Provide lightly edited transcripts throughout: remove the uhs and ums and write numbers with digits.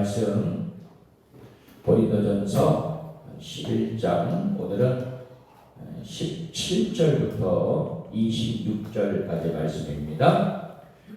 말씀 고린도전서 11장 오늘은 17절부터 26절까지 말씀입니다.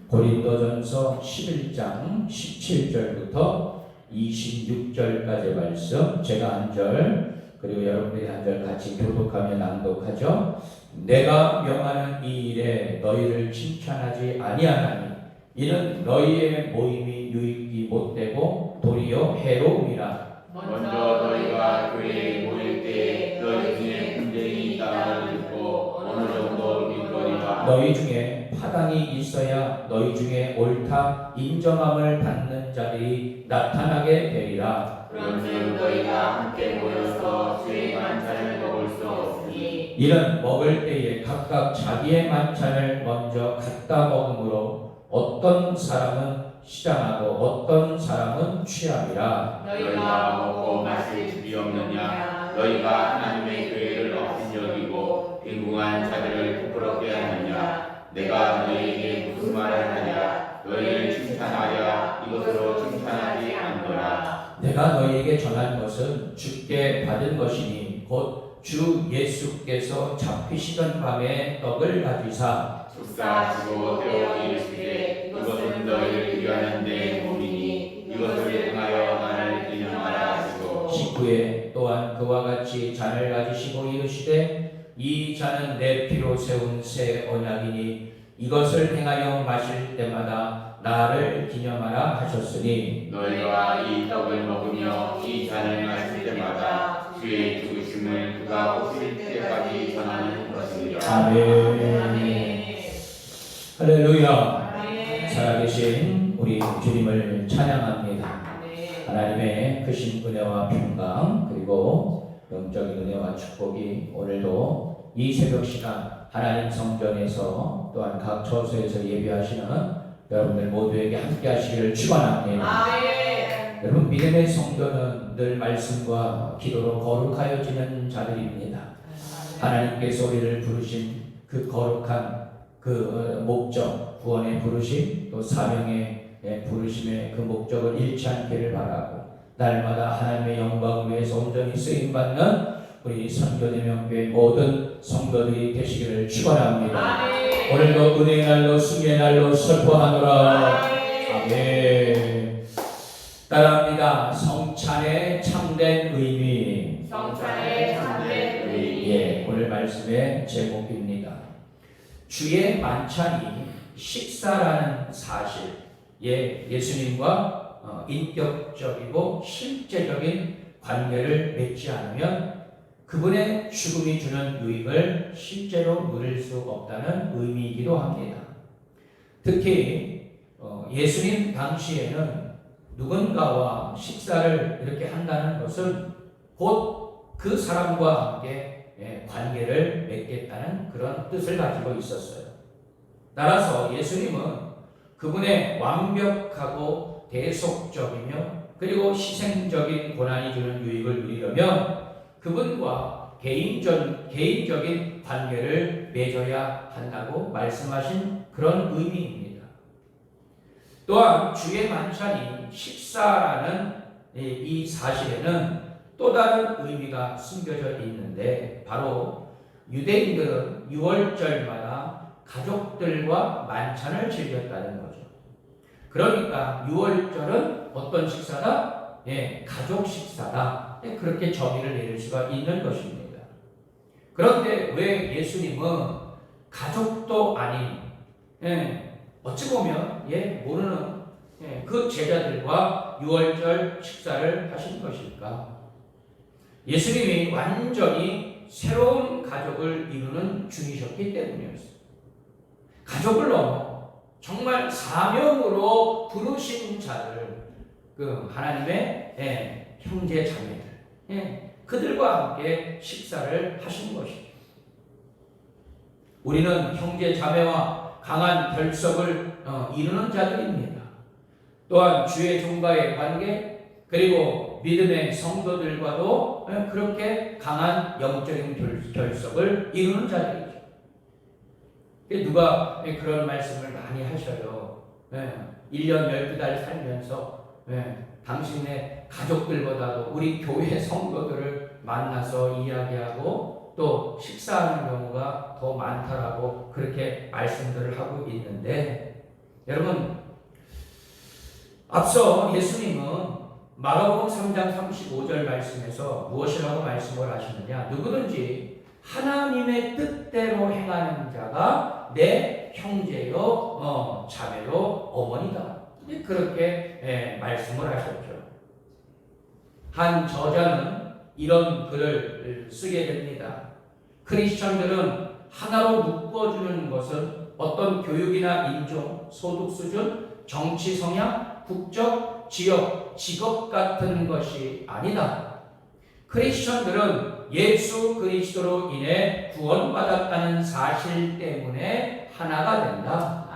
고린도전서 11장 17절부터 26절까지 말씀, 제가 한 절 그리고 여러분들이 한 절 같이 교독하며 낭독하죠. 내가 명하는 이 일에 너희를 칭찬하지 아니하나니 이는 너희의 모임이 유익이 못되고 도리어 해로움이라. 먼저 너희가 교회에 모일 때 너희 중에 분쟁이 있다는 듣고 어느 정도 일거리가 너희 중에 파당이 있어야 너희 중에 옳다 인정함을 받는 자들이 나타나게 되리라. 그런즉 너희가 함께 모여서 주의 만찬을 먹을 수 없으니 이는 먹을 때에 각각 자기의 만찬을 먼저 갖다 먹으므로 어떤 사람은 시장하고 어떤 사람은 취함이라. 너희가 먹고 마실 줄이 없느냐? 너희가 하나님의 교회를 업신여기고 빈궁한 자들을 부끄럽게 하느냐? 내가 너희에게 무슨 말을 하냐? 너희를 칭찬하랴 이것으로 칭찬하지 않노라. 내가 너희에게 전한 것은 주께 받은 것이니 곧 주 예수께서 잡히시던 밤에 떡을 가지사 축사하시고 떼어 이르시되 이것은 너희를 위하는 내 몸이니 이것을 행하여 나를 기념하라 하시고 식후에 또한 그와 같이 잔을 가지시고 이르시되 이 잔은 내 피로 세운 새 언약이니 이것을 행하여 마실 때마다 나를 기념하라 하셨으니 너희가 이 떡을 먹으며 이 잔을 마실 때마다 주의 죽으심을 그가 오실 때까지 전하는 것이니라. 아멘. 할렐루야. 살아계신 우리 주님을 찬양합니다. 하나님의 크신 은혜와 평강 그리고 영적인 은혜와 축복이 오늘도 이 새벽 시간 하나님 성전에서 또한 각 처소에서 예배하시는 여러분들 모두에게 함께 하시기를 축원합니다. 여러분, 믿음의 성도는 늘 말씀과 기도로 거룩하여지는 자들입니다. 하나님께서 우리를 부르신 그 거룩한 그 목적, 구원의 부르심, 또 사명의 부르심의 그 목적을 잃지 않기를 바라고 날마다 하나님의 영광을 위해서 온전히 쓰임받는 우리 선교대명교회 모든 성도들이 되시기를 축원합니다. 오늘도 은혜의 날로 승리의 날로 선포하노라. 아멘. 따라합니다. 성찬의 참된 의미. 성찬의 참된 의미. 오늘 말씀의 제목입니다. 주의 만찬이 식사라는 사실. 예수님과 인격적이고 실제적인 관계를 맺지 않으면 그분의 죽음이 주는 유익을 실제로 누릴 수 없다는 의미이기도 합니다. 특히 예수님 당시에는 누군가와 식사를 이렇게 한다는 것은 곧 그 사람과 함께 관계를 맺겠다는 그런 뜻을 가지고 있었어요. 따라서 예수님은 그분의 완벽하고 대속적이며 그리고 희생적인 고난이 주는 유익을 누리려면 그분과 개인적인 관계를 맺어야 한다고 말씀하신 그런 의미입니다. 또한 주의 만찬이 식사라는 이 사실에는 또 다른 의미가 숨겨져 있는데 바로 유대인들은 6월절마다 가족들과 만찬을 즐겼다는 거죠. 그러니까 6월절은 어떤 식사다? 가족 식사다. 그렇게 정의를 내릴 수가 있는 것입니다. 그런데 왜 예수님은 가족도 아닌 어찌 보면 모르는 그 제자들과 6월절 식사를 하신 것일까? 예수님이 완전히 새로운 가족을 이루는 중이셨기 때문이었어요. 가족을 넘어 정말 사명으로 부르신 자들, 그 하나님의 형제 자매들, 그들과 함께 식사를 하신 것이죠. 우리는 형제 자매와 강한 결속을 이루는 자들입니다. 또한 주의 종과의 관계 그리고 믿음의 성도들과도 그렇게 강한 영적인 결속을 이루는 자들이죠. 누가 그런 말씀을 많이 하셔요. 1년 12달 살면서 당신의 가족들보다도 우리 교회 성도들을 만나서 이야기하고 또 식사하는 경우가 더 많다라고 그렇게 말씀들을 하고 있는데, 여러분, 앞서 예수님은 마가복음 3장 35절 말씀에서 무엇이라고 말씀을 하시느냐? 누구든지 하나님의 뜻대로 행하는 자가 내 형제요 자매요 어머니다. 그렇게 말씀을 하셨죠. 한 저자는 이런 글을 쓰게 됩니다. 크리스천들은 하나로 묶어주는 것은 어떤 교육이나 인종, 소득 수준, 정치 성향, 국적, 지역, 직업 같은 것이 아니다. 크리스천들은 예수 그리스도로 인해 구원받았다는 사실 때문에 하나가 된다.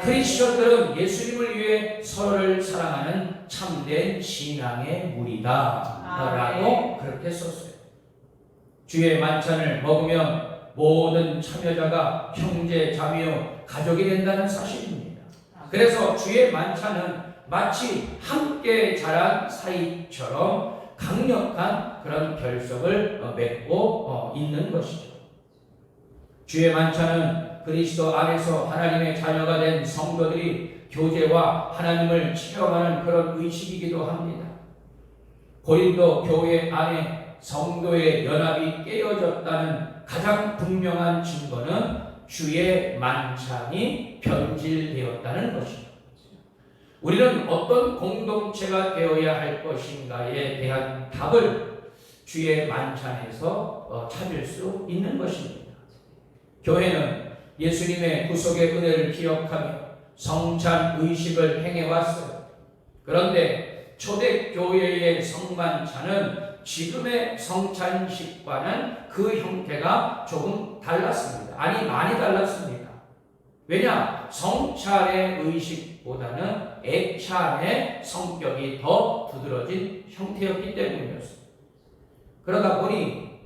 크리스천들은 예수님을 위해 서로를 사랑하는 참된 신앙의 무리다 라고 그렇게 썼어요. 주의 만찬을 먹으면 모든 참여자가 형제, 자매요, 가족이 된다는 사실입니다. 그래서 주의 만찬은 마치 함께 자란 사이처럼 강력한 그런 결속을 맺고 있는 것이죠. 주의 만찬은 그리스도 안에서 하나님의 자녀가 된 성도들이 교제와 하나님을 체험하는 그런 의식이기도 합니다. 고린도 교회 안에 성도의 연합이 깨어졌다는 가장 분명한 증거는 주의 만찬이 변질되었다는 것입니다. 우리는 어떤 공동체가 되어야 할 것인가에 대한 답을 주의 만찬에서 찾을 수 있는 것입니다. 교회는 예수님의 구속의 은혜를 기억하며 성찬 의식을 행해왔어요. 그런데 초대교회의 성만찬은 지금의 성찬식과는 그 형태가 조금 달랐습니다. 아니, 많이 달랐습니다. 왜냐? 성찬의 의식보다는 애찬의 성격이 더 두드러진 형태였기 때문이었습니다. 그러다 보니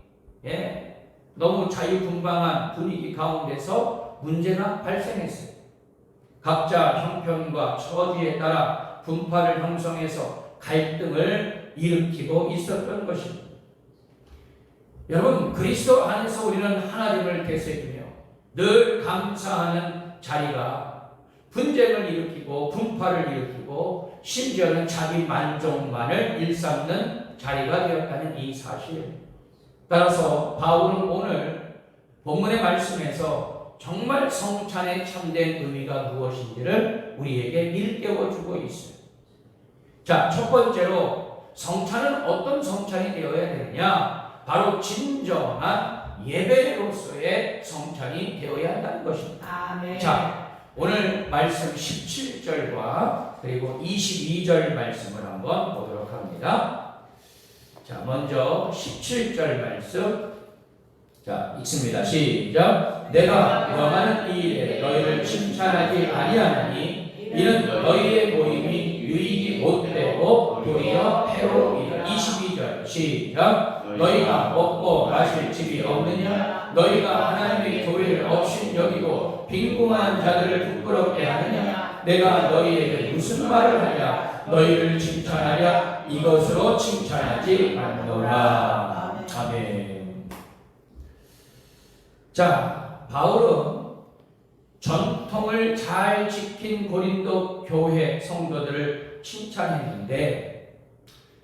너무 자유분방한 분위기 가운데서 문제가 발생했어요. 각자 형편과 처지에 따라 분파를 형성해서 갈등을 일으키고 있었던 것입니다. 여러분, 그리스도 안에서 우리는 하나님을 되새기며 늘 감사하는 자리가 분쟁을 일으키고 분파를 일으키고 심지어는 자기 만족만을 일삼는 자리가 되었다는 이 사실. 따라서 바울은 오늘 본문의 말씀에서 정말 성찬의 참된 의미가 무엇인지를 우리에게 일깨워주고 있어요. 자, 첫 번째로 성찬은 어떤 성찬이 되어야 되느냐? 바로 진정한 예배로서의 성찬이 되어야 한다는 것입니다. 아멘. 자, 오늘 말씀 17절과 그리고 22절 말씀을 한번 보도록 합니다. 자, 먼저 17절 말씀. 자, 읽습니다. 시작. 내가 명하는 이 일에 너희를 칭찬하지 아니하나니 이는 너희의 모임이 유익이 못되고 도리어 해로움이라. 22절 시작. 너희가 먹고 마실 집이 없느냐? 너희가 하나님의 교회를 없인 여기고 빈궁한 자들을 부끄럽게 하느냐? 내가 너희에게 무슨 말을 하냐? 너희를 칭찬하랴? 이것으로 칭찬하지 않노라. 아멘. 자, 바울은 전통을 잘 지킨 고린도 교회 성도들을 칭찬했는데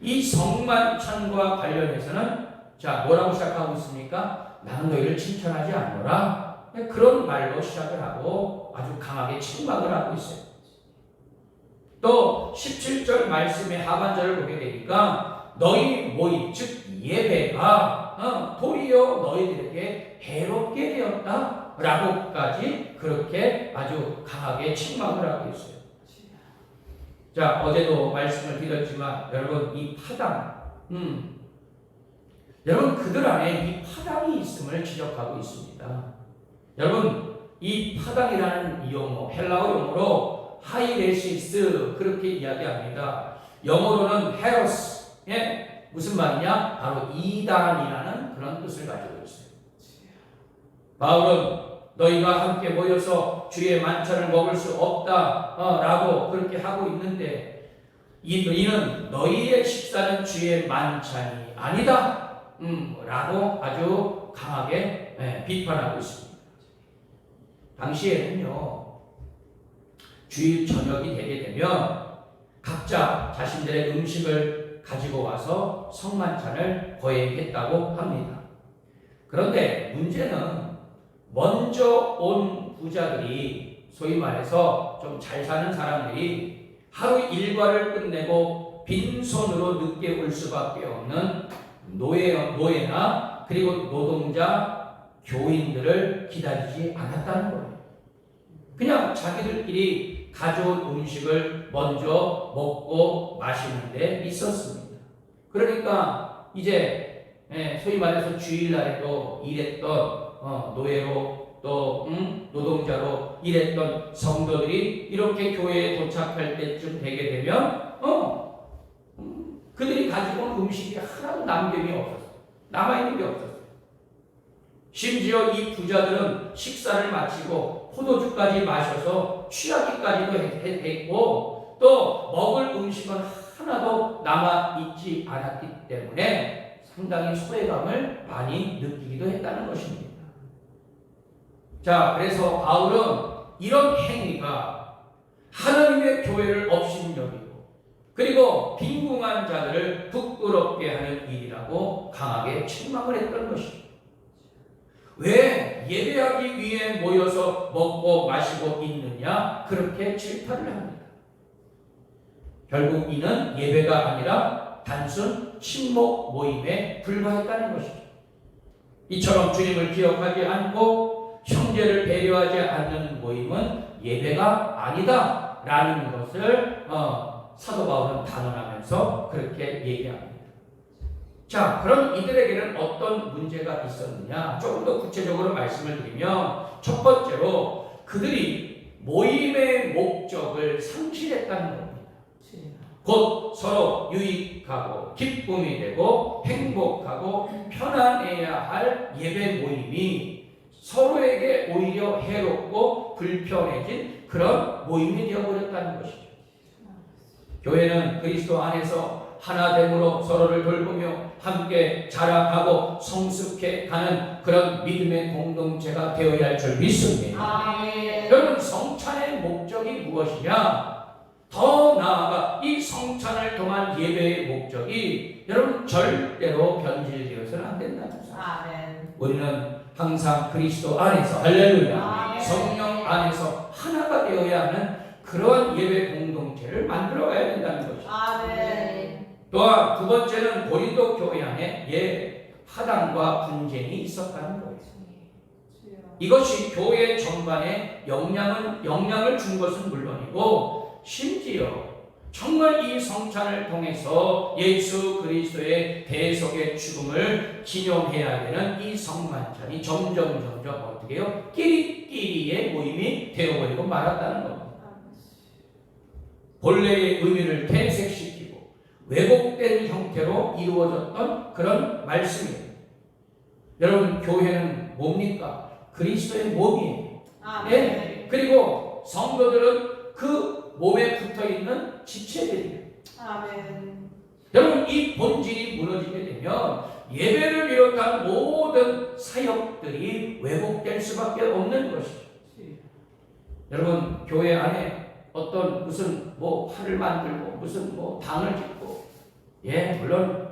이 성만찬과 관련해서는 자, 뭐라고 시작하고 있습니까? 나는 너희를 칭찬하지 않노라. 그런 말로 시작을 하고 아주 강하게 책망을 하고 있어요. 또 17절 말씀의 하반절을 보게 되니까 너희 모임, 즉 예배가 도리어 너희들에게 해롭게 되었다 라고까지 그렇게 아주 강하게 책망을 하고 있어요. 자, 어제도 말씀을 드렸지만 여러분, 이 파당, 여러분, 그들 안에 이 파당이 있음을 지적하고 있습니다. 여러분, 이 파당이라는 용어, 헬라어 용어로 하이레시스 그렇게 이야기합니다. 영어로는 헤로스, 무슨 말이냐? 바로 이단이라는 그런 뜻을 가지고 있어요. 바울은 너희가 함께 모여서 주의 만찬을 먹을 수 없다 라고 그렇게 하고 있는데 이는 너희의 식사는 주의 만찬이 아니다. 라고 아주 강하게 비판하고 있습니다. 당시에는요, 주일 저녁이 되게 되면 각자 자신들의 음식을 가지고 와서 성만찬을 거행했다고 합니다. 그런데 문제는 먼저 온 부자들이, 소위 말해서 좀 잘 사는 사람들이 하루 일과를 끝내고 빈손으로 늦게 올 수밖에 없는 노예나 그리고 노동자, 교인들을 기다리지 않았다는 거예요. 그냥 자기들끼리 가져온 음식을 먼저 먹고 마시는 데 있었습니다. 그러니까 이제 소위 말해서 주일날에도 일했던 노예로 또 노동자로 일했던 성도들이 이렇게 교회에 도착할 때쯤 되게 되면 그들이 가지고 온 음식이 하나도 남김이 없었어요. 남아있는 게 없었어요. 심지어 이 부자들은 식사를 마치고 포도주까지 마셔서 취하기까지도 했고, 또 먹을 음식은 하나도 남아있지 않았기 때문에 상당히 소외감을 많이 느끼기도 했다는 것입니다. 자, 그래서 바울은 이런 행위가 하나님의 교회를 업신여기고 그리고 빈궁한 자들을 부끄럽게 하는 일이라고 강하게 책망을 했던 것입니다. 왜 예배하기 위해 모여서 먹고 마시고 있느냐, 그렇게 질타를 합니다. 결국 이는 예배가 아니라 단순 친목 모임에 불과했다는 것이죠. 이처럼 주님을 기억하지 않고 형제를 배려하지 않는 모임은 예배가 아니다 라는 것을 사도 바울은 단언하면서 그렇게 얘기합니다. 자, 그럼 이들에게는 어떤 문제가 있었느냐? 조금 더 구체적으로 말씀을 드리면, 첫 번째로 그들이 모임의 목적을 상실했다는 겁니다. 곧 서로 유익하고 기쁨이 되고 행복하고 편안해야 할 예배 모임이 서로에게 오히려 해롭고 불편해진 그런 모임이 되어버렸다는 것이죠. 교회는 그리스도 안에서 하나됨으로 서로를 돌보며 함께 자라가고 성숙해 가는 그런 믿음의 공동체가 되어야 할 줄 믿습니다. 아멘. 여러분, 성찬의 목적이 무엇이냐? 더 나아가 이 성찬을 통한 예배의 목적이 여러분 절대로 변질되어서는 안 된다는 사실. 아멘. 우리는 항상 그리스도 안에서, 할렐루야, 아멘. 성령 안에서 하나가 되어야 하는 그러한 예배 공동체를 만들어가야 된다는 것이죠. 아멘. 또한 두 번째는 고린도 교회 안에 파당과 분쟁이 있었다는 거예요. 이것이 교회 전반에 영향을 준 것은 물론이고, 심지어 정말 이 성찬을 통해서 예수 그리스도의 대속의 죽음을 기념해야 되는 이 성만찬이 점점 어떻게 해요? 끼리끼리의 모임이 되어버리고 말았다는 겁니다. 본래의 의미를 퇴색시키고 왜곡된 형태로 이루어졌던 그런 말씀이에요. 여러분, 교회는 뭡니까? 그리스도의 몸이에요. 네? 그리고 성도들은 그 몸에 붙어있는 지체들이에요. 아멘. 여러분, 이 본질이 무너지게 되면 예배를 비롯한 모든 사역들이 왜곡될 수밖에 없는 것이죠. 여러분, 교회 안에 어떤 무슨 팔을 만들고 무슨 당을 짓고, 물론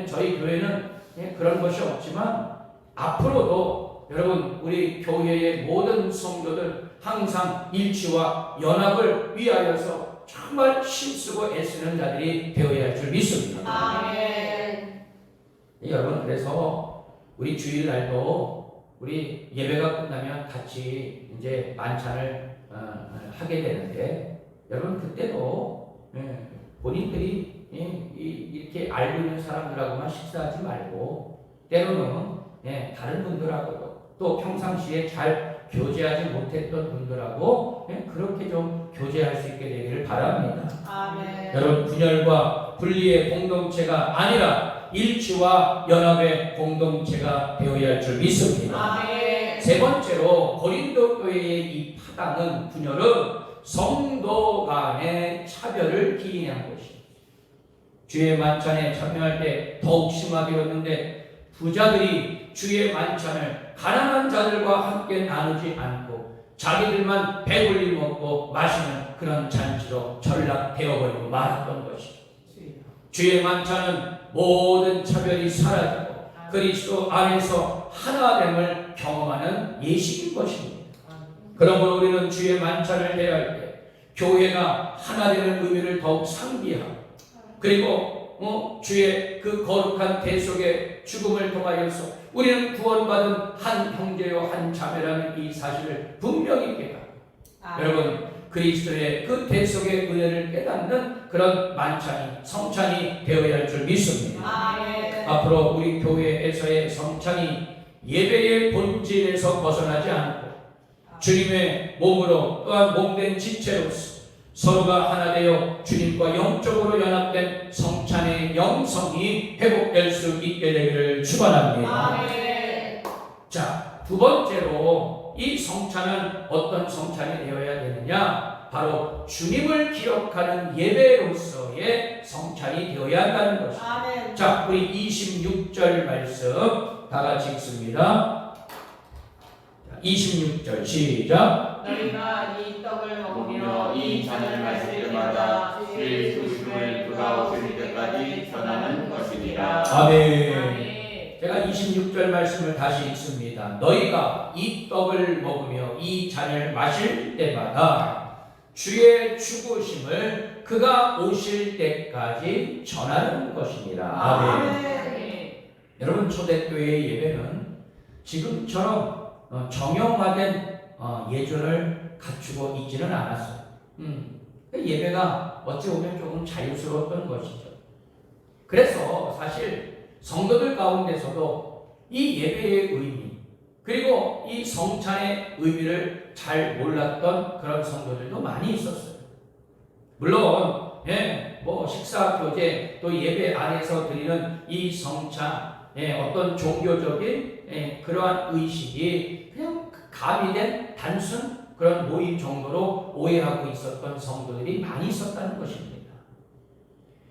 저희 교회는 그런 것이 없지만 앞으로도 여러분, 우리 교회의 모든 성도들 항상 일치와 연합을 위하여서 정말 힘쓰고 애쓰는 자들이 되어야 할 줄 믿습니다. 아멘. 여러분, 그래서 우리 주일날도 우리 예배가 끝나면 같이 이제 만찬을 하게 되는데, 여러분 그때도 본인들이 이렇게 알고 있는 사람들하고만 식사하지 말고 때로는 다른 분들하고도 또 평상시에 잘 교제하지 못했던 분들하고 그렇게 좀 교제할 수 있게 되기를 바랍니다. 아멘. 여러분, 분열과 분리의 공동체가 아니라 일치와 연합의 공동체가 되어야 할 줄 믿습니다. 아멘. 세 번째로 고린도 교회의 이 파당은, 분열은 성도 간의 차별을 기인한 것입니다. 주의 만찬에 참여할 때 더욱 심하게였는데 부자들이 주의 만찬을 가난한 자들과 함께 나누지 않고 자기들만 배불리 먹고 마시는 그런 잔치로 전락되어버리고 말았던 것이죠. 주의 만찬은 모든 차별이 사라지고 그리스도 안에서 하나됨을 경험하는 예식인 것입니다. 그러므로 우리는 주의 만찬을 대할 때 교회가 하나되는 의미를 더욱 상기하고 그리고 주의 그 거룩한 대속의 죽음을 통하여서 우리는 구원받은 한 형제요 한 자매라는 이 사실을 분명히 깨닫고 여러분 그리스도의 그 대속의 은혜를 깨닫는 그런 만찬이 성찬이 되어야 할 줄 믿습니다. 앞으로 우리 교회에서의 성찬이 예배의 본질에서 벗어나지 않고 주님의 몸으로 또한 몸된 지체로서 서로가 하나 되어 주님과 영적으로 연합된 성찬의 영성이 회복될 수 있게 되기를 축원합니다. 자, 두 번째로 이 성찬은 어떤 성찬이 되어야 되느냐? 바로 주님을 기억하는 예배로서의 성찬이 되어야 한다는 것입니다. 자, 우리 26절 말씀 다 같이 읽습니다. 26절 시작. 너희가 이 떡을 먹으며 이 잔을 마실 때마다 주의 죽으심을 그가 오실 때까지 전하는 것이니라. 아멘. 제가 26절 말씀을 다시 읽습니다. 너희가 이 떡을 먹으며 이 잔을 마실 때마다 주의 죽으심을 그가 오실 때까지 전하는 것이니라. 아멘. 여러분 초대교회의 예배는 지금처럼 정형화된 예절을 갖추고 있지는 않았어요. 예배가 어찌 보면 조금 자유스러웠던 것이죠. 그래서 사실 성도들 가운데서도 이 예배의 의미 그리고 이 성찬의 의미를 잘 몰랐던 그런 성도들도 많이 있었어요. 물론 식사 교제 또 예배 안에서 드리는 이 성찬 어떤 종교적인 그러한 의식이 그냥 가미된 단순 그런 모임 정도로 오해하고 있었던 성도들이 많이 있었다는 것입니다.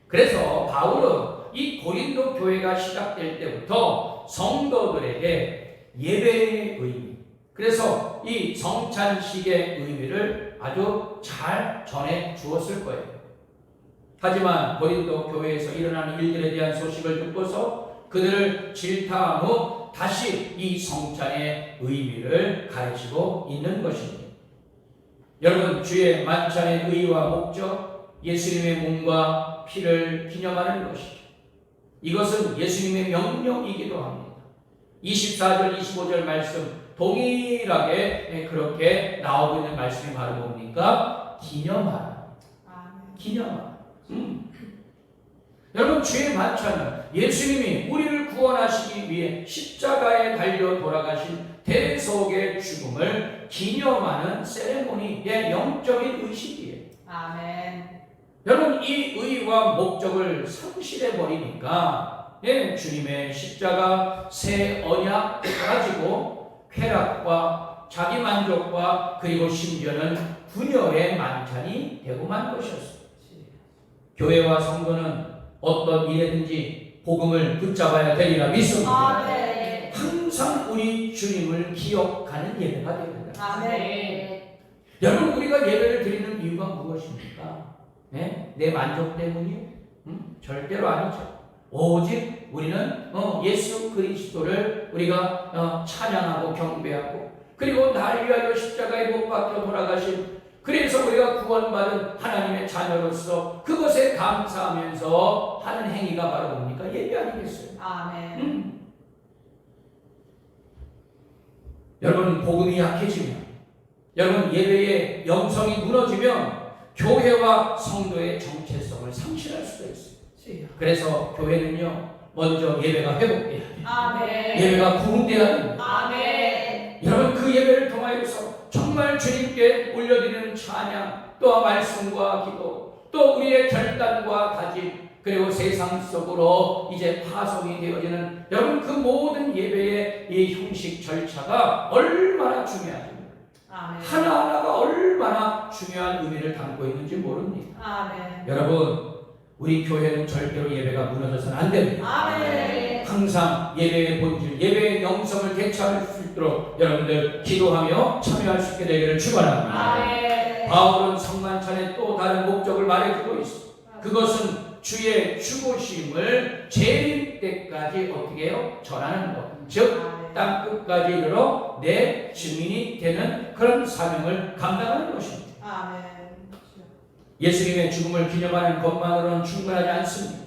그래서 바울은 이 고린도 교회가 시작될 때부터 성도들에게 예배의 의미, 그래서 이 성찬식의 의미를 아주 잘 전해 주었을 거예요. 하지만 고린도 교회에서 일어나는 일들에 대한 소식을 듣고서 그들을 질타한 후 다시 이 성찬의 의미를 가르치고 있는 것입니다. 여러분 주의 만찬의 의의와 목적, 예수님의 몸과 피를 기념하는 것이죠. 이것은 예수님의 명령이기도 합니다. 24절 25절 말씀 동일하게 그렇게 나오고 있는 말씀이 바로 뭡니까? 기념하라. 기념하라. 여러분 주의 만찬은 예수님이 우리를 구원하시기 위해 십자가에 달려 돌아가신 대속의 죽음을 기념하는 세레모니의 영적인 의식이에요. 아멘. 여러분 이 의의와 목적을 상실해 버리니까 주님의 십자가 새 언약 가지고 쾌락과 자기만족과 그리고 심지어는 분열의 만찬이 되고만 것이었습니다. 교회와 성도는 어떤 일에든지 복음을 붙잡아야 되리라 믿습니다. 아멘. 항상 우리 주님을 기억하는 예배가 됩니다. 아멘. 여러분 우리가 예배를 드리는 이유가 무엇입니까? 내 만족 때문이요? 절대로 아니죠. 오직 우리는 예수 그리스도를 우리가 찬양하고 경배하고 그리고 날 위하여 십자가에 못 박혀 돌아가신 그래서 우리가 구원받은 하나님의 자녀로서 그것에 감사하면서 하는 행위가 바로 뭡니까? 예배 아니겠어요? 아멘. 여러분 복음이 약해지면 여러분 예배의 영성이 무너지면 교회와 성도의 정체성을 상실할 수가 있어요. 그래서 교회는요 먼저 예배가 회복돼야 돼요. 아멘. 예배가 부흥돼야 됩니다. 아멘. 여러분 그 예배를 통하여서 정말 주님께 올려드리는 찬양 또 말씀과 기도 또 우리의 결단과 다짐 그리고 세상 속으로 이제 파송이 되어지는 여러분 그 모든 예배의 이 형식 절차가 얼마나 중요합니다. 아멘. 하나하나가 얼마나 중요한 의미를 담고 있는지 모릅니다. 아멘. 여러분 우리 교회는 절대로 예배가 무너져서는 안 됩니다. 아멘. 항상 예배의 본질, 예배의 영성을 되찾을 수 있도록 여러분들 기도하며 참여할 수 있게 되기를 축원합니다. 아멘. 바울은 성만찬의 또 다른 목적을 말해주고 있습니다. 그것은 주의 죽으심을 재림 때까지 어떻게 해요? 전하는 것. 즉 땅 끝까지 이르러 내 증인이 되는 그런 사명을 감당하는 것입니다. 아멘. 예수님의 죽음을 기념하는 것만으로는 충분하지 않습니다.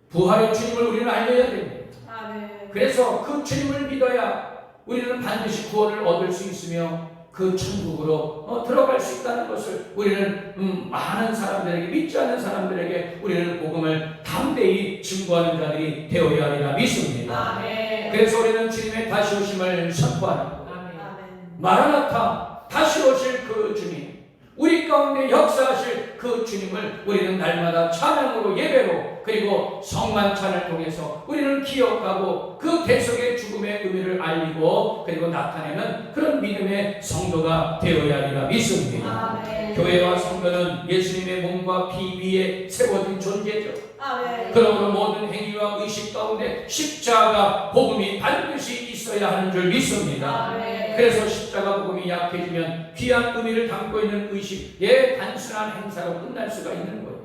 부활의 주님을 우리는 알려야 됩니다. 아멘. 그래서 그 주님을 믿어야 우리는 반드시 구원을 얻을 수 있으며 그 천국으로 들어갈 수 있다는 것을 우리는 많은 사람들에게, 믿지 않는 사람들에게 우리는 복음을 담대히 증거하는 자들이 되어야 하리라 믿습니다. 아멘. 그래서 우리는 주님의 다시 오심을 선포하는 거예요. 아멘. 마라나타, 다시 오실 그 주님, 우리 가운데 역사하실 그 주님을 우리는 날마다 찬양으로, 예배로, 그리고 성만찬을 통해서 우리는 기억하고 그 대속의 죽음의 의미를 알리고 그리고 나타내는 그런 믿음의 성도가 되어야 하리라 믿습니다. 아멘. 교회와 성도는 예수님의 몸과 피 위에 세워진 존재죠. 아멘. 그러므로 모든 행위와 의식 가운데 십자가 복음이 반드시 있어야 하는 줄 믿습니다. 아멘. 그래서 십자가 복음이 약해지면 귀한 의미를 담고 있는 의식의 단순한 행사로 끝날 수가 있는 거예요.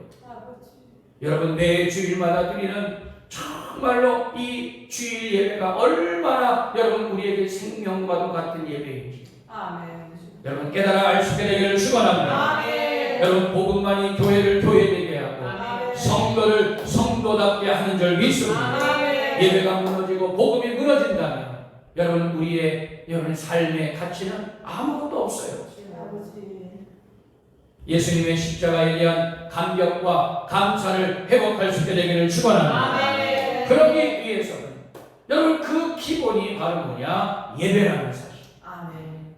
여러분, 매 주일마다 드리는 정말로 이 주일 예배가 얼마나 여러분 우리에게 생명과도 같은 예배인지 아멘. 여러분 깨달아 알 수 있게 되기를 축원합니다. 아멘. 여러분 복음만이 교회를 교회되게 하고 아멘. 성도를 성도답게 하는 줄 믿습니다. 아멘. 예배가 무너지고 복음이 무너진다면 여러분 우리의 삶의 가치는 아무것도 없어요. 예수님의 십자가에 대한 감격과 감사를 회복할 수 있게 되기를 축원합니다. 아멘. 그러기 위해서는 여러분 그 기본이 바로 뭐냐? 예배라는 사실. 아멘.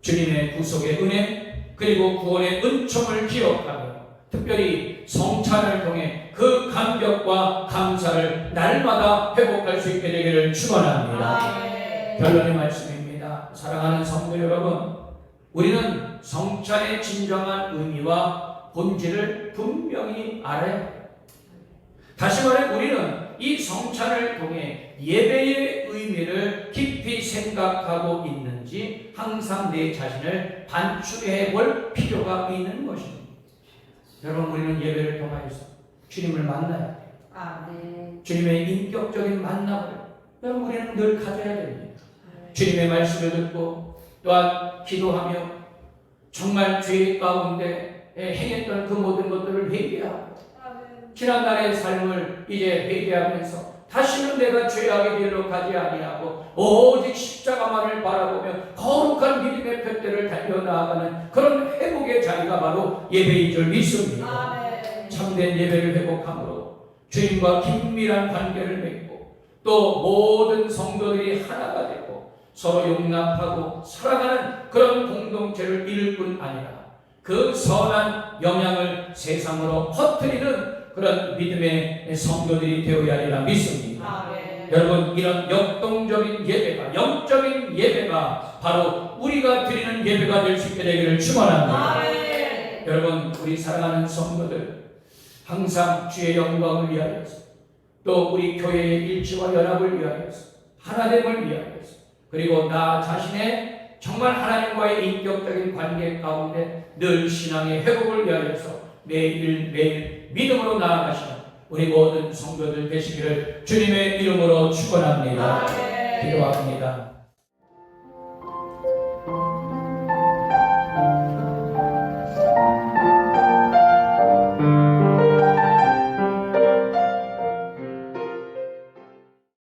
주님의 구속의 은혜 그리고 구원의 은총을 기억하며 특별히 성찬을 통해 그 감격과 감사를 날마다 회복할 수 있게 되기를 축원합니다. 아멘. 결론의 말씀입니다. 사랑하는 성도 여러분, 우리는 성찬의 진정한 의미와 본질을 분명히 알아야 해요. 다시 말해 우리는 이 성찬을 통해 예배의 의미를 깊이 생각하고 있는지 항상 내 자신을 반추해 볼 필요가 있는 것입니다. 여러분, 우리는 예배를 통하여서 주님을 만나야 돼요. 아멘. 주님의 인격적인 만남을 여러분 우리는 늘 가져야 됩니다. 주님의 말씀을 듣고 또한 기도하며 정말 죄 가운데 행했던 그 모든 것들을 회개하고 지난날의 삶을 이제 회개하면서 다시는 내가 죄악의 길로 가지 아니하고 오직 십자가만을 바라보며 거룩한 믿음의 푯대를 달려나아가는 그런 회복의 자리가 바로 예배인 줄 믿습니다. 아멘. 참된 예배를 회복함으로 주님과 긴밀한 관계를 맺고 또 모든 성도들이 하나가 되고 서로 용납하고 살아가는 그런 공동체를 이룰 뿐 아니라 그 선한 영향을 세상으로 퍼뜨리는 그런 믿음의 성도들이 되어야 하리라 믿습니다. 아멘. 여러분, 이런 역동적인 예배가, 영적인 예배가 바로 우리가 드리는 예배가 될 수 있게 되기를 축원합니다. 아멘. 여러분, 우리 사랑하는 성도들 항상 주의 영광을 위하여서 또 우리 교회의 일치와 연합을 위하여서 하나됨을 위하여서 그리고 나 자신의 정말 하나님과의 인격적인 관계 가운데 늘 신앙의 회복을 위하여서 매일매일 믿음으로 나아가시는 우리 모든 성도들 되시기를 주님의 이름으로 축원합니다. 아멘. 기도합니다.